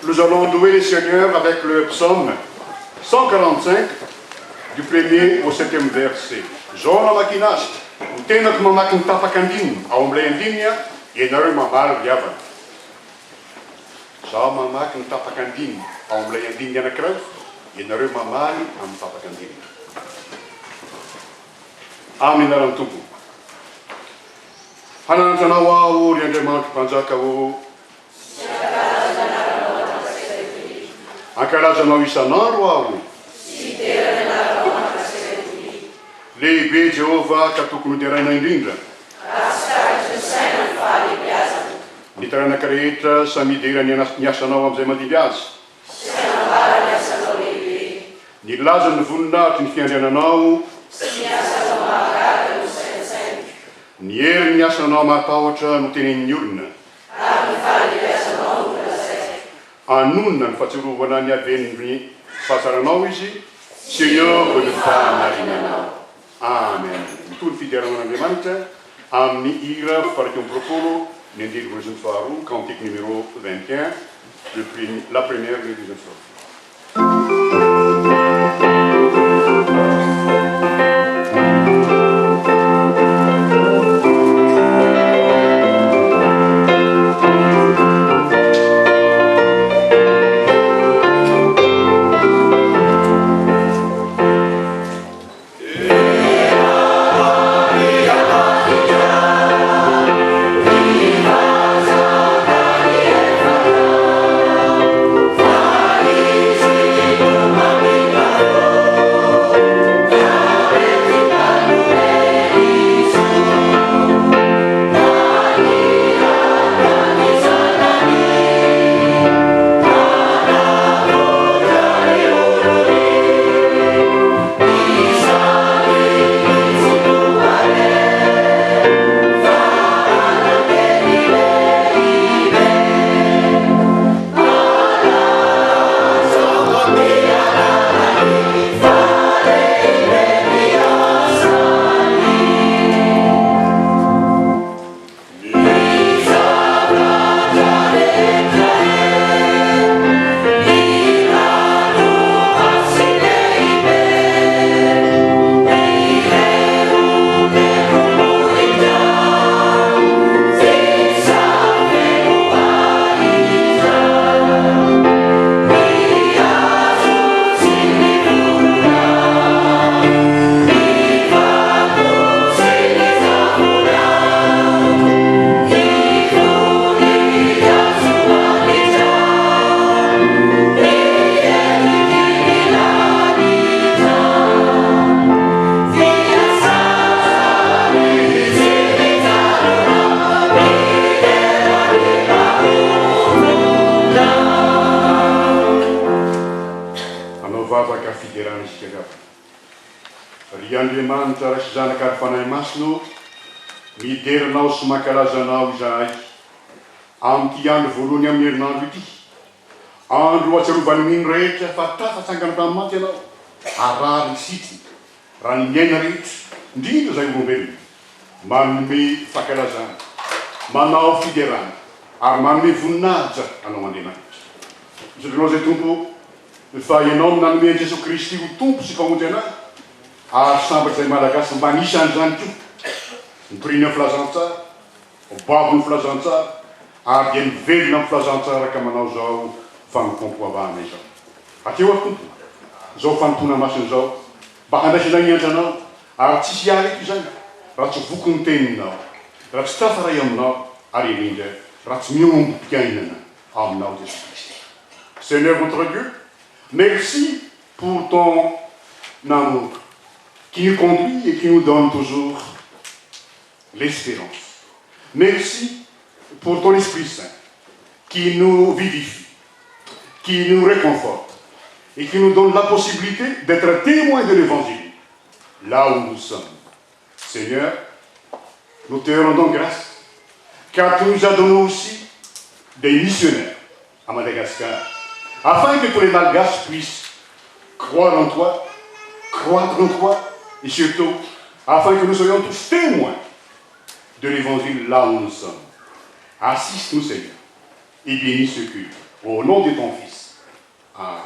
Nous allons louer le Seigneur avec le psaume 145 du 1er au 7e verset. Zona makinas, utena kamamak tapakandin, aomblendinha, e nareo mamaly riavana. Zaho mamaky ny tapakandiny ao amin'ilay andininy anankiray, ianareo mamaly amin'ny tapakandiny. Amin'ny anaran'ny Tompo. Hananatranao aho ry Andriamanitra mpanjaka o. Ankalazanao isan'andro aho. Lehibe Jehova ka tokony hoteraina indrindra. Ny taranaka rehetra samidera ny asanao amin'izay mandimby azy. Ny laza ny voninahitry ny fiandriananao. Ny hery ny asanao matahotra no tenen'ny olona. Anonona ny fahatsiarovana ny haben'ny fahasaranao izy. Seigneur le fanarinanao. Amen. Mitony fideranan'Andriamanitra amin'ny hira farak'am-propolo. Nendile Version Farou, cantique numéro 21, la première de Version Farou. Riandriamanitra raha sy zanaka ary fanahy masino, miderinao sy mankalazanao izahay amin'ity andro voalohany amin'ny herinandro ity. Andro atsiarovany mino rehetra fa tafatsangana tamin'ny maty ianao, arary sitiny, raha ny miaina rehetra, indrindra izay olombelona, manome fankalazana, manao fiderana, ary manome voninahitra anao Andriamanitra. Misotranao izay Tompo, fa ianao nanome an'i Jesosy Kristy ho Tompo sy mpamonjy anahy. Ary sambatra izay malagasy mba nisy an'izany koa. Ny priny amin'ny filazantsara, ny babo ny filazantsara, ary dia mivelona amin'ny filazantsara ka manao izao fanompoam-poavahana izao. Akeo aho Tompo, izao fanontona masina izao, mba handraisana ny andranao, ary tsisy arety izany, raha tsy voky ny teninao, raha tsy tafaray aminao, ary indrindra, raha tsy miombom-piainana aminao Jésus Christ. Seigneur notre Dieu, merci pour ton amour qui nous conduit et qui nous donne toujours l'espérance. Merci pour ton Esprit Saint qui nous vivifie, qui nous réconforte et qui nous donne la possibilité d'être témoins de l'Évangile là où nous sommes. Seigneur, nous te rendons grâce car tu nous as donné aussi des missionnaires à Madagascar afin que tous les Malgaches puissent croire en toi, croître en toi, et surtout, afin que nous soyons tous témoins de l'évangile là où nous sommes. Assiste-nous, Seigneur, et bénis ce culte. Au nom de ton Fils. Amen.